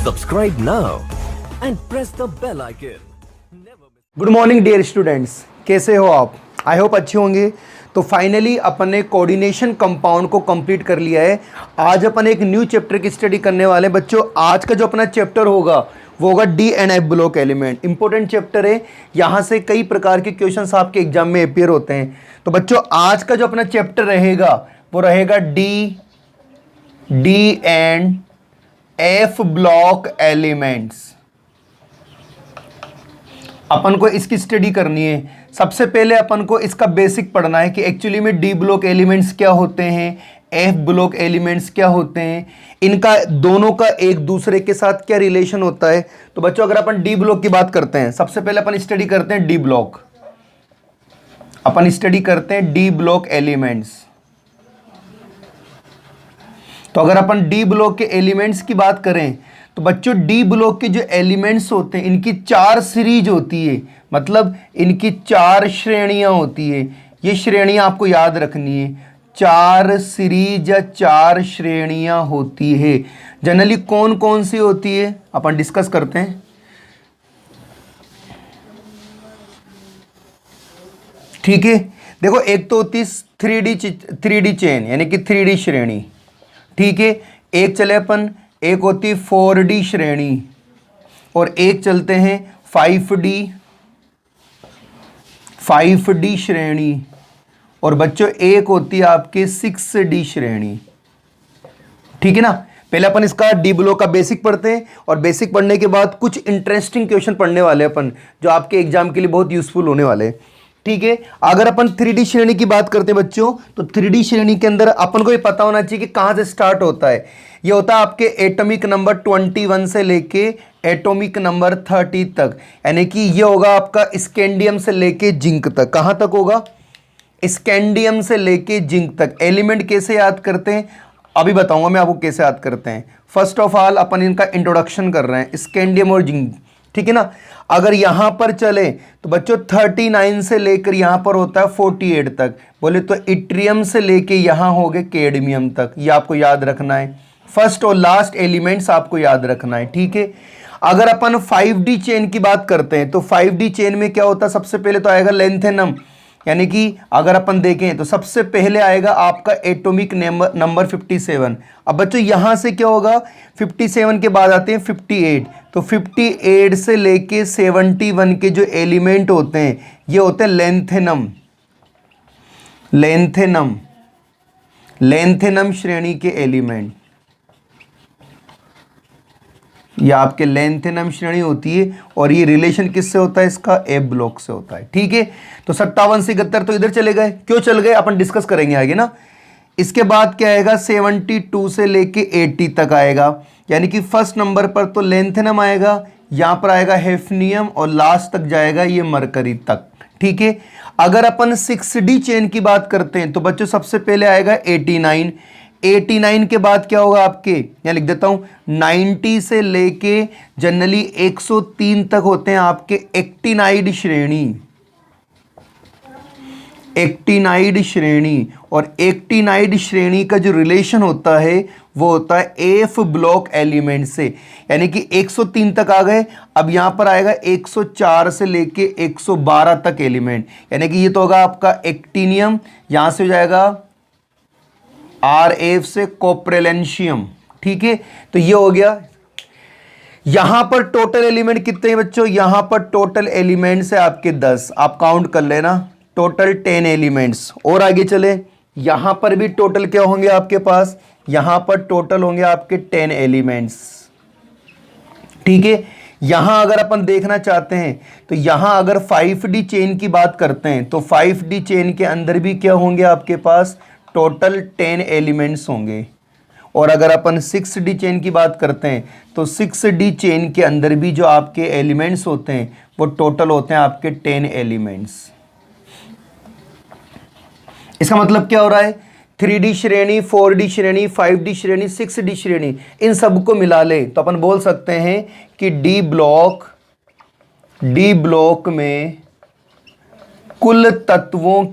Subscribe now and press the bell icon. Good morning dear students, कैसे हो आप? I hope अच्छे होंगे। तो फाइनली अपन ने कोऑर्डिनेशन कंपाउंड को कंप्लीट कर लिया है। आज अपन एक न्यू चैप्टर की स्टडी करने वाले हैं बच्चों। आज का जो अपना चैप्टर होगा वो होगा D and F block element. Important chapter है, यहाँ से कई प्रकार के क्वेश्चंस आपके एग्जाम में अपेयर होते हैं। तो बच्चों आज का जो अपना चैप्टर रहेगा वो रहेगा D and F block elements. अपन को इसकी स्टडी करनी है। सबसे पहले अपन को इसका बेसिक पढ़ना है कि एक्चुअली में डी ब्लॉक एलिमेंट्स क्या होते हैं, एफ ब्लॉक एलिमेंट्स क्या होते हैं, इनका दोनों का एक दूसरे के साथ क्या रिलेशन होता है। तो बच्चों अगर अपन डी ब्लॉक की बात करते हैं, सबसे पहले अपन स्टडी करते हैं डी ब्लॉक। अपन स्टडी करते हैं डी ब्लॉक एलिमेंट्स। तो अगर अपन डी ब्लॉक के एलिमेंट्स की बात करें तो बच्चों डी ब्लॉक के जो एलिमेंट्स होते हैं इनकी 4 सीरीज होती है, मतलब इनकी 4 श्रेणियां होती है। ये श्रेणियां आपको याद रखनी है। 4 सीरीज या 4 श्रेणियां होती है। जनरली कौन कौन सी होती है अपन डिस्कस करते हैं। ठीक है, देखो एक तो होती है 3D चेन यानी कि 3D श्रेणी। ठीक है, एक चले अपन, एक होती 4D श्रेणी और एक चलते हैं 5D श्रेणी और बच्चों एक होती है आपके 6D श्रेणी। ठीक है ना। पहले अपन इसका डी ब्लॉक का बेसिक पढ़ते हैं और बेसिक पढ़ने के बाद कुछ इंटरेस्टिंग क्वेश्चन पढ़ने वाले अपन जो आपके एग्जाम के लिए बहुत यूजफुल होने वाले हैं। ठीक है, अगर अपन 3D श्रेणी की बात करते हैं बच्चों तो 3D श्रेणी के अंदर अपन को ये पता होना चाहिए कि कहां से स्टार्ट होता है। ये होता है आपके एटॉमिक नंबर 21 से लेके एटॉमिक नंबर 30 तक, यानी कि ये होगा आपका स्कैंडियम से लेके जिंक तक। कहां तक होगा? स्कैंडियम से लेके जिंक तक। एलिमेंट कैसे याद करते हैं अभी बताऊंगा मैं आपको कैसे याद करते हैं। फर्स्ट ऑफ ऑल अपन इनका इंट्रोडक्शन कर रहे हैं, स्कैंडियम और जिंक। ठीक है ना। अगर यहां पर चले तो बच्चों 39 से लेकर यहां पर होता है 48 तक। बोले तो इट्रियम से लेके यहां हो गए कैडमियम तक। ये आपको याद रखना है। फर्स्ट और लास्ट एलिमेंट्स आपको याद रखना है। ठीक है, अगर अपन 5D चेन की बात करते हैं तो 5D चेन में क्या होता है? सबसे पहले तो आएगा लेंथेनम, यानी कि अगर अपन देखें तो सबसे पहले आएगा आपका एटॉमिक नंबर 57। अब बच्चों यहां से क्या होगा? 57 के बाद आते हैं 58। तो 58 से लेके 71 के जो एलिमेंट होते हैं ये होते हैं लेंथेनम श्रेणी के एलिमेंट। ये आपके लेंथेनम श्रेणी होती है और ये रिलेशन किससे होता है? इसका एफ ब्लॉक से होता है। ठीक है, तो 57 से 71 तो इधर चले गए। क्यों चल गए अपन डिस्कस करेंगे आगे ना। इसके बाद क्या आएगा? 72 से लेके 80 तक आएगा, यानी कि फर्स्ट नंबर पर तो लेंथेनम आएगा, यहां पर आएगा हेफनियम और लास्ट तक जाएगा ये मरकरी तक। ठीक है, अगर अपन 6D चेन की बात करते हैं तो बच्चों सबसे पहले आएगा 89 के बाद क्या होगा आपके, यहां लिख देता हूं 90 से लेके जनरली 103 तक होते हैं आपके एक्टिनाइड श्रेणी। और एक्टिनाइड श्रेणी का जो रिलेशन होता है वो होता है एफ ब्लॉक एलिमेंट से, यानी कि 103 तक आ गए। अब यहां पर आएगा 104 से लेके 112 तक एलिमेंट, यानी कि ये तो होगा आपका एक्टिनियम, यहां से हो जाएगा RF से कोप्रेलेंशियम। ठीक है, तो ये हो गया। यहां पर टोटल एलिमेंट कितने हैं बच्चों? यहां पर टोटल एलिमेंट्स है आपके 10, आप काउंट कर लेना, टोटल 10 एलिमेंट्स। और आगे चले, यहां पर भी टोटल क्या होंगे आपके पास? यहां पर टोटल होंगे आपके 10 एलिमेंट्स। ठीक है, यहां अगर अपन देखना चाहते हैं तो यहां अगर 5D चेन की बात करते हैं तो 5D चेन के अंदर भी क्या होंगे आपके पास? टोटल 10 एलिमेंट्स होंगे। और अगर अपन 6D चेन की बात करते हैं तो 6D चेन के अंदर भी जो आपके एलिमेंट्स होते हैं वो टोटल होते हैं आपके 10 एलिमेंट्स। इसका मतलब क्या हो रहा है? 3D श्रेणी, 4D श्रेणी, 5D श्रेणी, 6D श्रेणी, इन सबको मिला ले तो अपन बोल सकते हैं कि डी ब्लॉक में कुल तत्वों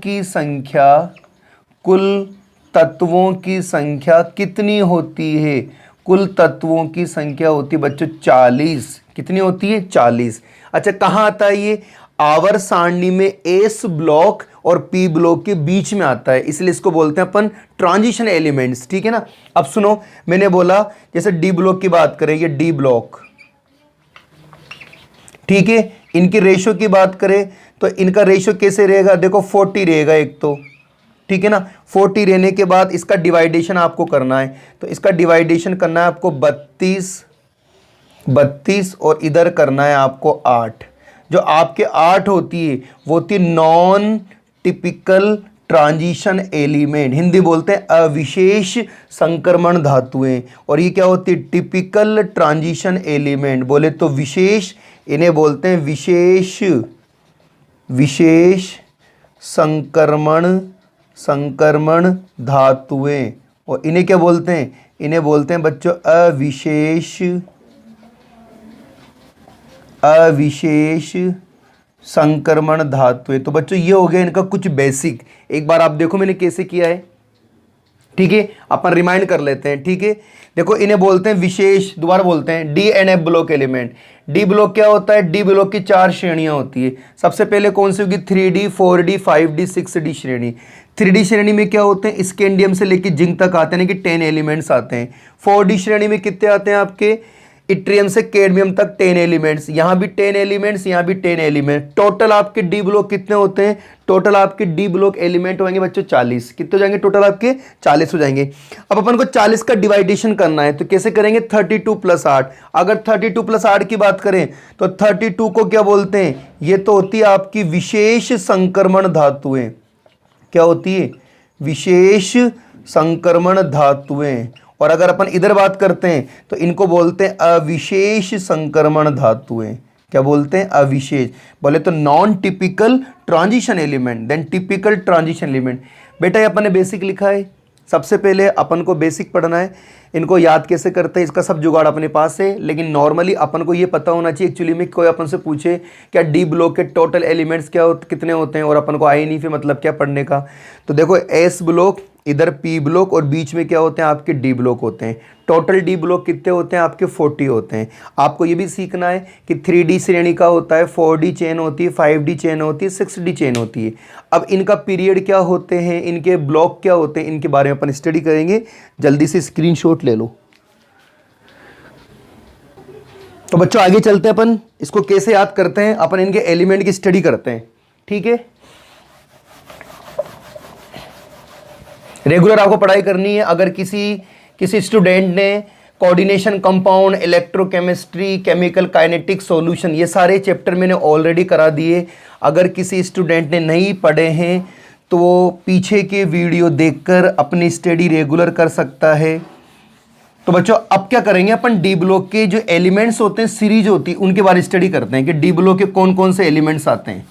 की संख्या कितनी होती है? कुल तत्वों की संख्या होती है बच्चों 40। कितनी होती है? 40। अच्छा, कहाँ आता है ये? आवर सारणी में एस ब्लॉक और पी ब्लॉक के बीच में आता है, इसलिए इसको बोलते हैं अपन ट्रांजिशन एलिमेंट्स। ठीक है ना। अब सुनो, मैंने बोला जैसे डी ब्लॉक की बात करें, ये डी ब्लॉक, ठीक है, इनकी रेशो की बात करें तो इनका रेशो कैसे रहेगा? देखो 40 रहेगा एक तो, ठीक है ना। 40 रहने के बाद इसका डिवाइडेशन आपको करना है, तो इसका डिवाइडेशन करना है आपको 32 और इधर करना है आपको 8। जो आपके 8 होती है वो होती है non typical transition element, Hindi बोलते हैं अविशेष संक्रमण धातुएं। और ये क्या होती है? Typical transition element. बोले तो विशेष, इन्हें बोलते हैं विशेष संक्रमण धातुएं। और इन्हें क्या बोलते हैं? इन्हें बोलते हैं बच्चों अविशेष संक्रमण धातुएं। तो बच्चों ये हो गया इनका कुछ बेसिक। एक बार आप देखो मैंने कैसे किया है, ठीक है, अपन रिमाइंड कर लेते हैं। ठीक है, देखो इन्हें बोलते हैं विशेष, दोबारा बोलते हैं D and F block element. D block क्या होता है? डी ब्लॉक की 4 श्रेणियां होती है। सबसे पहले कौन सी होगी? 3D 4D 5D 6D श्रेणी। 3D श्रेणी में क्या होते हैं? स्कैंडियम से लेकर जिंक तक आते हैं कि 10 एलिमेंट्स आते हैं। 4D श्रेणी में कितने आते हैं आपके? इट्रियम से कैडमियम तक 10 एलिमेंट्स, यहाँ भी 10 एलिमेंट्स, यहाँ भी 10 एलिमेंट। टोटल आपके डी ब्लॉक कितने होते हैं? टोटल आपके डी ब्लॉक एलिमेंट होंगे बच्चों 40। कितने हो जाएंगे टोटल आपके? 40 हो जाएंगे। अब अपन को 40 का डिवाइडेशन करना है, तो कैसे करेंगे? 32 + 8। अगर 32 + 8 की बात करें तो 32 को क्या बोलते हैं? ये तो होती है आपकी विशेष संक्रमण धातुएं। क्या होती है? विशेष संक्रमण धातुएं। और अगर अपन इधर बात करते हैं तो इनको बोलते हैं अविशेष संक्रमण धातुएं। क्या बोलते हैं? अविशेष। बोले तो non typical transition element, then typical transition element. बेटा ये अपन ने बेसिक लिखा है, सबसे पहले अपन को बेसिक पढ़ना है। इनको याद कैसे करते हैं इसका सब जुगाड़ अपने पास है, लेकिन नॉर्मली अपन को ये पता होना चाहिए एक्चुअली में कोई अपन से पूछे क्या डी ब्लॉक के टोटल एलिमेंट्स कितने होते हैं और अपन को आए नहीं, फिर मतलब क्या पढ़ने का। तो देखो एस ब्लॉक, इधर पी ब्लॉक और बीच में क्या होते हैं? आपके डी ब्लॉक होते हैं। टोटल डी ब्लॉक कितने होते हैं? आपके 40 होते हैं। आपको ये भी सीखना है कि 3D श्रेणी का होता है, 4D चेन होती है, 5D चेन होती है, 6D चेन होती है। अब इनका पीरियड क्या होते हैं, इनके ब्लॉक क्या होते हैं, इनके बारे में अपन स्टडी करेंगे। जल्दी से स्क्रीनशॉट ले लो। तो बच्चों आगे चलते हैं, अपन इसको कैसे याद करते हैं, अपन इनके एलिमेंट की स्टडी करते हैं। ठीक है, रेगुलर आपको पढ़ाई करनी है। अगर किसी स्टूडेंट ने coordination compound, electrochemistry, chemical kinetic solution, ये सारे चैप्टर मैंने ऑलरेडी करा दिए। अगर किसी स्टूडेंट ने नहीं पढ़े हैं तो वो पीछे के वीडियो देखकर अपनी स्टडी रेगुलर कर सकता है। तो बच्चों अब क्या करेंगे, अपन डी ब्लॉक के जो एलिमेंट्स होते हैं, सीरीज होती है, उनके बारे में स्टडी करते हैं कि डी ब्लॉक के कौन कौन से एलिमेंट्स आते हैं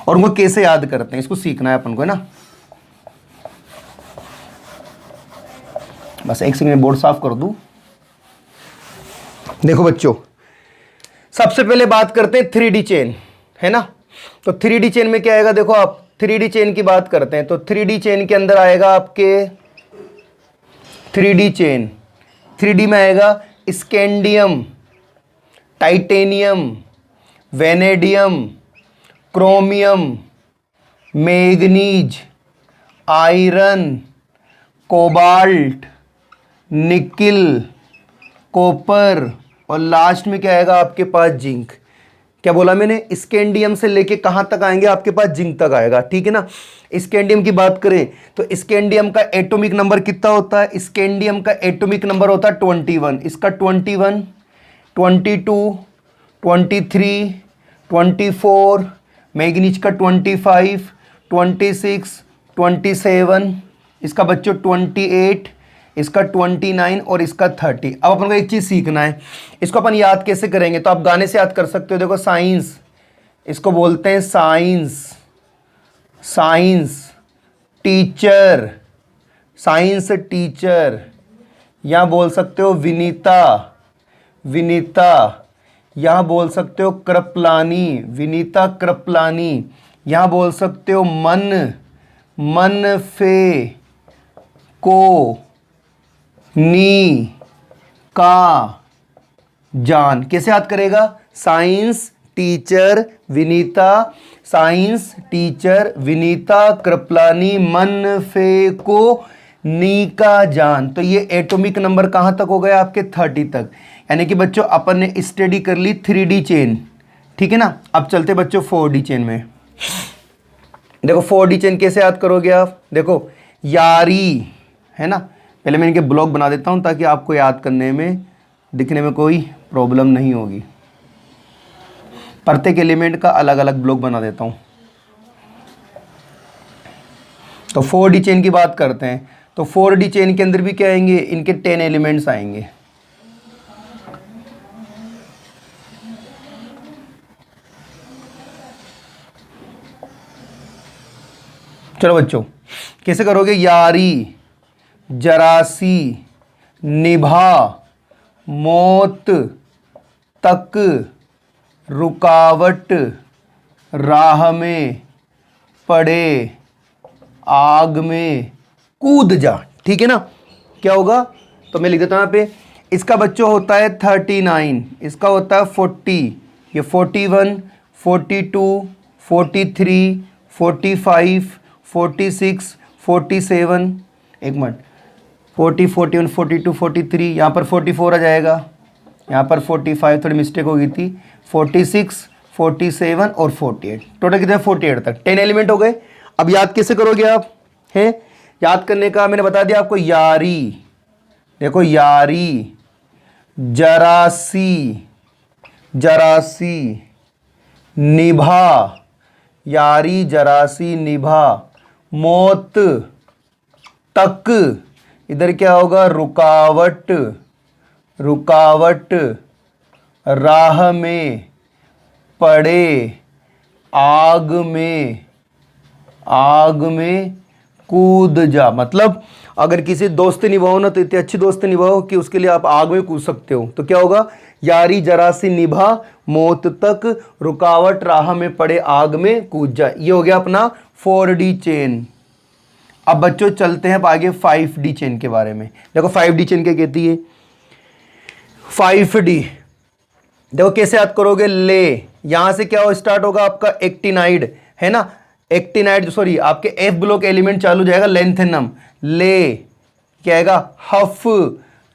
और उनको कैसे याद करते हैं। इसको सीखना है अपन को, है ना। बस एक सेकंड में बोर्ड साफ कर दूं। देखो बच्चों, सबसे पहले बात करते हैं 3D चेन, है ना। तो 3D चेन में क्या आएगा? देखो आप 3D चेन की बात करते हैं तो 3D चेन के अंदर आएगा आपके 3D चेन। 3D में आएगा scandium, titanium, vanadium, chromium, manganese, iron, cobalt, nickel, copper और लास्ट में क्या आएगा आपके पास? जिंक। क्या बोला मैंने? स्कैंडियम से लेके कहां तक आएंगे? आपके पास जिंक तक आएगा। ठीक है ना। स्कैंडियम की बात करें तो स्कैंडियम का एटॉमिक नंबर कितना होता है? स्कैंडियम का एटॉमिक नंबर होता है 21। इसका 21, 22, 23, 24, मैग्नीज का 25, 26, 27, इसका बच्चों 28, इसका 29 और इसका 30। अब अपन को एक चीज़ सीखना है, इसको अपन याद कैसे करेंगे? तो आप गाने से याद कर सकते हो। देखो साइंस, इसको बोलते हैं science, science teacher, science teacher. यहाँ बोल सकते हो विनीता, विनीता। यहाँ बोल सकते हो कृपलानी, विनीता कृपलानी। यहाँ बोल सकते हो मन, मन फे को नी का जान कैसे याद करेगा? Science teacher Vinita, science teacher Vinita Kripalani मन फे को नी का जान। तो ये एटॉमिक नंबर कहां तक हो गया आपके? 30 तक। यानी कि बच्चों अपन ने स्टडी कर ली 3D चेन, ठीक है ना। अब चलते बच्चों 4D चेन में। देखो 4D चेन कैसे याद करोगे आप? देखो यारी है ना, पहले मैं इनके ब्लॉक बना देता हूं ताकि आपको याद करने में दिखने में कोई प्रॉब्लम नहीं होगी। प्रत्येक एलिमेंट का अलग अलग ब्लॉक बना देता हूं। तो 4D चेन की बात करते हैं। तो 4D चेन के अंदर भी क्या आएंगे? इनके 10 एलिमेंट्स आएंगे। चलो बच्चों कैसे करोगे? यारी, जरासी, निभा, मौत तक, रुकावट, राह में, पड़े, आग में, कूद जा। ठीक है ना। क्या होगा? तो मैं लिख देता हूं यहां पे। इसका बच्चों होता है 39, इसका होता है 40, ये 41, 42, 43, 45, 46, 47, एक मिनट, 40, 41, 42, 43, यहाँ पर 44 आ जाएगा, यहाँ पर 45, थोड़ी मिस्टेक हो गई थी, 46, 47 और 48, टोटल कितने? 48 तक 10 एलिमेंट हो गए। अब याद कैसे करोगे आप? है याद करने का मैंने बता दिया आपको। यारी, देखो यारी, जरासी, जरासी, निभा, यारी जरासी निभा, मौत तक, इधर क्या होगा? रुकावट, रुकावट, राह में, पड़े, आग में, आग में, कूद जा। मतलब अगर किसी दोस्ती निभाओ ना तो इतनी अच्छी दोस्ती निभाओ कि उसके लिए आप आग में कूद सकते हो। तो क्या होगा? यारी जरासी निभा, मौत तक, रुकावट, राह में, पड़े, आग में, कूद जा। ये हो गया अपना 4D चेन। अब बच्चों चलते हैं आगे 5D चेन के बारे में। देखो 5D चेन क्या कहती है? 5D देखो कैसे याद करोगे? ले, यहां से क्या हो स्टार्ट होगा आपका? एक्टिनाइड है ना, एक्टिनाइड, सॉरी आपके एफ ब्लॉक एलिमेंट चालू जाएगा लेंथेनम। ले क्या आएगा? हफ,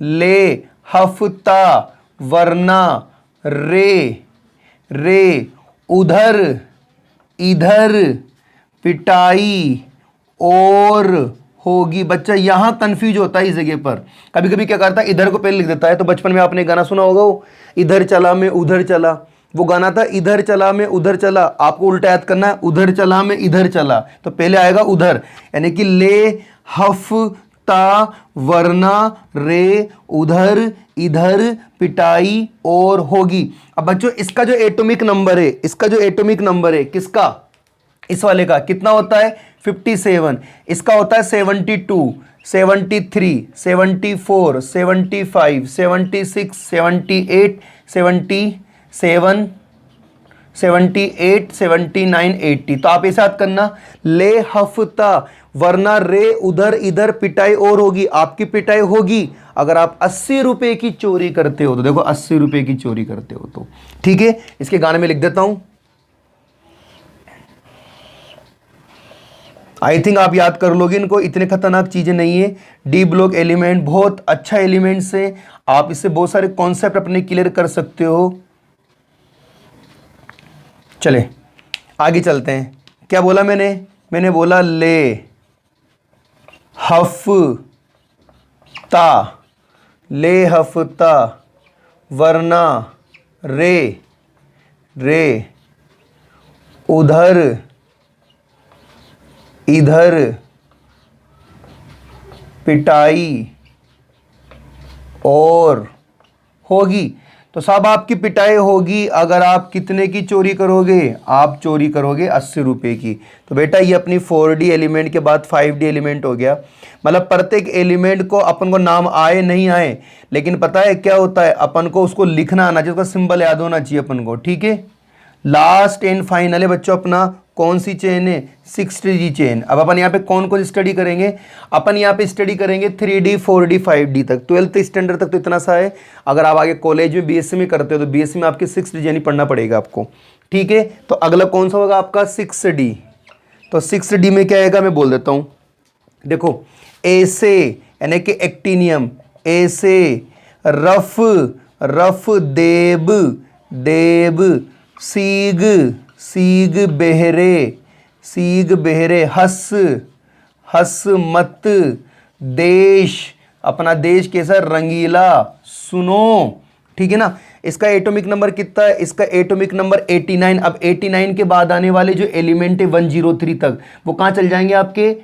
ले, हफ्ता, वरना, रे, रे, उधर, इधर, पिटाई, और, होगी। बच्चा यहां कंफ्यूज होता है इस जगह पर। कभी कभी क्या करता है? इधर को पहले लिख देता है। तो बचपन में आपने गाना सुना होगा, वो इधर चला मैं उधर चला, वो गाना था इधर चला मैं उधर चला। आपको उल्टा याद करना है, उधर चला मैं इधर चला, तो पहले आएगा उधर, यानी कि ले, हफ, ता, वरना, रे, उधर, इधर, पिटाई, और, होगी। अब बच्चों इसका जो एटॉमिक नंबर है, इसका जो एटॉमिक नंबर है किसका? इस वाले का कितना होता है? 57। इसका होता है 72, 73, 74, 75, 76, 78, 77, 78, 79, 80। तो आप ऐसा याद करना, ले, हफ्ता, वरना, रे, उधर, इधर, पिटाई, और, होगी। आपकी पिटाई होगी अगर आप 80 रुपए की चोरी करते हो। तो देखो 80 रुपए की चोरी करते हो तो ठीक है। इसके गाने में लिख देता हूं। आई थिंक आप याद कर लोगे इनको, इतने खतरनाक चीजें नहीं है। डी ब्लॉक एलिमेंट बहुत अच्छा एलिमेंट्स है, आप इससे बहुत सारे कॉन्सेप्ट अपने क्लियर कर सकते हो। चले आगे चलते हैं। क्या बोला मैंने बोला ले, हफ, ता, ले, हफ्ता, वरना, रे, रे, उधर, इधर, पिटाई, और, होगी। तो साहब आपकी पिटाई होगी अगर आप कितने की चोरी करोगे? आप चोरी करोगे 80 रुपए की। तो बेटा ये अपनी 4D एलिमेंट के बाद 5D एलिमेंट हो गया। मतलब प्रत्येक एलिमेंट को अपन को नाम आए नहीं आए, लेकिन पता है क्या होता है? अपन को उसको लिखना आना चाहिए, उसका सिंबल याद होना चाहिए अपन को। ठीक है। लास्ट एंड फाइनल है बच्चों अपना कौन सी चेन है, 6D चेन। अब अपन यहाँ पे कौन कौन स्टडी करेंगे, अपन यहाँ पे स्टडी करेंगे 3D 4D 5D तक, 12th स्टैंडर्ड तक तो इतना सा है। अगर आप आगे कॉलेज में बीएससी में करते हो तो बीएससी में आपके 6D यानी पढ़ना पड़ेगा आपको, ठीक है। तो अगला कौन सा होगा आपका 6D। तो 6D में क्या आएगा मैं बोल देता हूँ, देखो ए से यानी कि एक्टिनियम, ए से रफ, रफ देब, देब सीग, सीग बहरे, सीग बहरे हस, हस मत देश, अपना देश कैसा रंगीला सुनो, ठीक है ना। इसका एटॉमिक नंबर कितना है, इसका एटॉमिक नंबर 89। अब 89 के बाद आने वाले जो एलिमेंट है 103 तक वो कहाँ चल जाएंगे आपके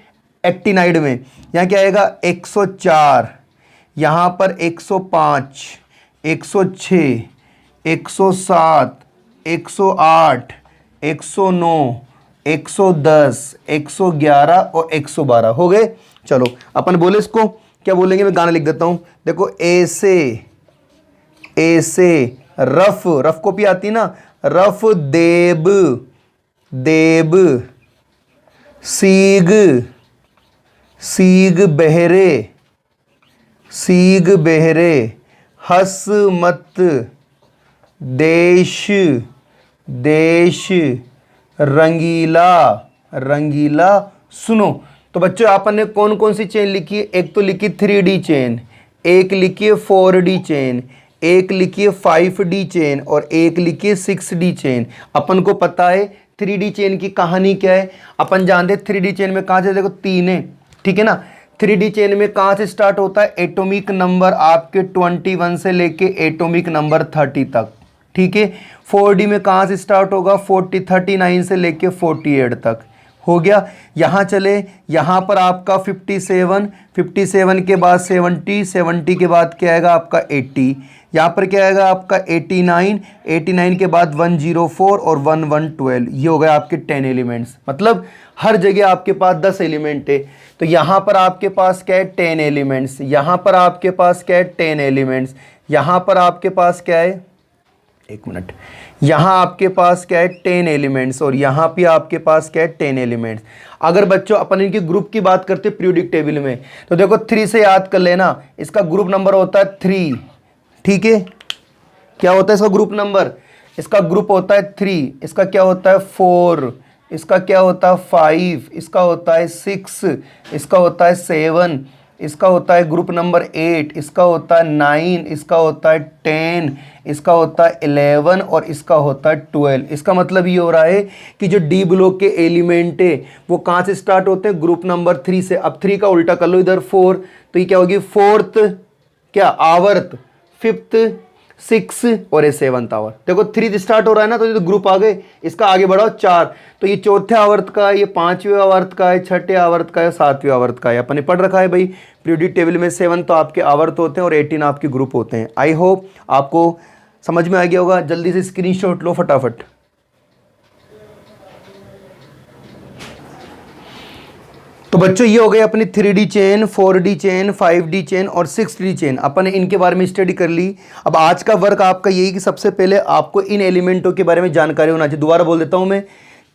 एक्टिनाइड में। यहाँ क्या आएगा 104, यहाँ पर 105, 106, 107, 108, 109, 110, 111 और 112 हो गए। चलो अपन बोले इसको क्या बोलेंगे, मैं गाना लिख देता हूँ। देखो ए से रफ, रफ कॉपी आती है ना, रफ देब, देब सीग, सीग बहरे, सीग बहरे हस मत देश, देश रंगीला, रंगीला सुनो। तो बच्चों आपन ने कौन कौन सी चेन लिखी है, एक तो लिखी 3D चेन, एक लिखी है 4D चेन, एक लिखी है 5D चेन और एक लिखी है 6D चेन। अपन को पता है 3D चेन की कहानी क्या है, अपन जानते हैं 3D चेन में कहाँ से, देखो 3 है, ठीक है ना। 3D चेन में कहाँ से स्टार्ट होता है, एटॉमिक नंबर आपके 21 से लेके एटॉमिक नंबर 30 तक, ठीक है। 4D में कहाँ से स्टार्ट होगा, 39 से लेके 48 तक हो गया। यहाँ चले, यहाँ पर आपका 57, 57 के बाद 70, 70 के बाद क्या आएगा आपका 80, यहाँ पर क्या आएगा आपका 89, 89 के बाद 104 और 1112। ये हो गए आपके 10 एलिमेंट्स। मतलब हर जगह आपके पास 10 एलिमेंट है। तो यहाँ पर आपके पास क्या है 10 एलिमेंट्स, यहाँ पर आपके पास क्या है 10 एलिमेंट्स, यहाँ पर आपके पास क्या है, एक मिनट, यहाँ आपके पास क्या है 10 एलिमेंट्स और यहाँ पे आपके पास क्या है 10 एलिमेंट्स। अगर बच्चों अपन इनके ग्रुप की बात करते हैं पीरियोडिक टेबल में, तो देखो 3 से याद कर लेना, इसका ग्रुप नंबर होता है 3, ठीक है। क्या होता है इसका ग्रुप नंबर, इसका ग्रुप होता है 3, इसका क्या होता है 4, इसका क्या होता है 5, इसका होता है 6, इसका होता है 7, इसका होता है ग्रुप नंबर 8, इसका होता है 9, इसका होता है 10, इसका होता है 11 और इसका होता है 12। इसका मतलब ये हो रहा है कि जो डी ब्लॉक के एलिमेंट है वो कहाँ से स्टार्ट होते हैं, ग्रुप नंबर 3 से। अब 3 का उल्टा कर लो इधर 4, तो ये क्या होगी 4th क्या आवर्त, 5th 6 और ये 7th आवर्त। देखो 3 से स्टार्ट हो रहा है ना, तो ये तो ग्रुप आ गए। इसका आगे बढ़ाओ 4, तो ये 4थे आवर्त का है, ये 5वें आवर्त का है, 6ठे आवर्त का है, 7वें आवर्त का है। अपन ने पढ़ रखा है भाई पीरियोडिक टेबल में 7 तो आपके आवर्त होते हैं और 18 आपके ग्रुप होते हैं। आई होप आपको समझ में आ गया होगा। जल्दी से स्क्रीनशॉट लो फटाफट। तो बच्चों ये हो गए अपनी 3D chain, 4D chain, 5D chain और 6D चेन। अपन ने इनके बारे में स्टडी कर ली। अब आज का वर्क आपका यही कि सबसे पहले आपको इन एलिमेंटों के बारे में जानकारी होना चाहिए। दोबारा बोल देता हूं मैं,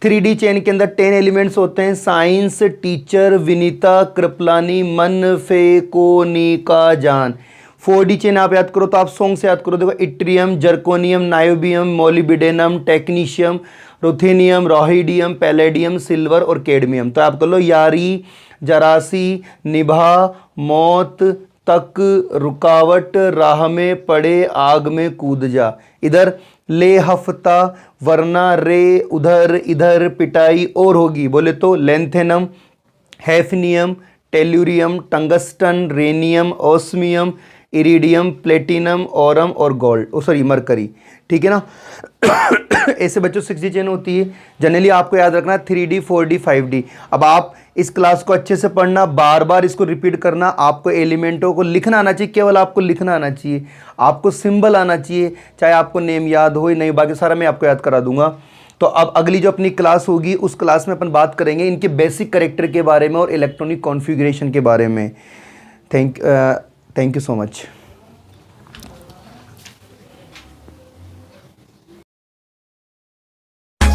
3D चेन के अंदर 10 एलिमेंट्स होते हैं। साइंस टीचर विनीता कृपलानी मन फे को नी का जान। 4D चेन आप याद करो तो आप सॉन्ग से याद करो। देखो yttrium, zirconium, niobium, molybdenum, technetium, ruthenium, rhodium, palladium, silver और कैडमियम। तो आप कर लो यारी, जरासी, निभा, मौत तक, रुकावट, राह में पड़े, आग में कूद जा। इधर ले हफ्ता, वरना रे, उधर इधर पिटाई और होगी बोले तो lanthanum, hafnium, tellurium, tungsten, rhenium, osmium, iridium, platinum, Oram और गोल्ड, सॉरी मरकरी, ठीक है ना। ऐसे बच्चों 6D चेन होती है। जनरली आपको याद रखना 3D 4D 5D। अब आप इस क्लास को अच्छे से पढ़ना, बार बार इसको रिपीट करना। आपको एलिमेंटों को लिखना आना चाहिए, केवल आपको लिखना आना चाहिए, आपको सिंबल आना चाहिए, चाहे आपको नेम याद हो या नहीं, बाकी सारा मैं आपको याद करा दूंगा। तो अब अगली जो अपनी क्लास होगी उस क्लास में अपन बात करेंगे इनके बेसिक कैरेक्टर के बारे में और इलेक्ट्रॉनिक कॉन्फ़िगरेशन के बारे में। Thank you so much.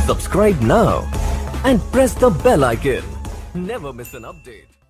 Subscribe now and press the bell icon. Never miss an update.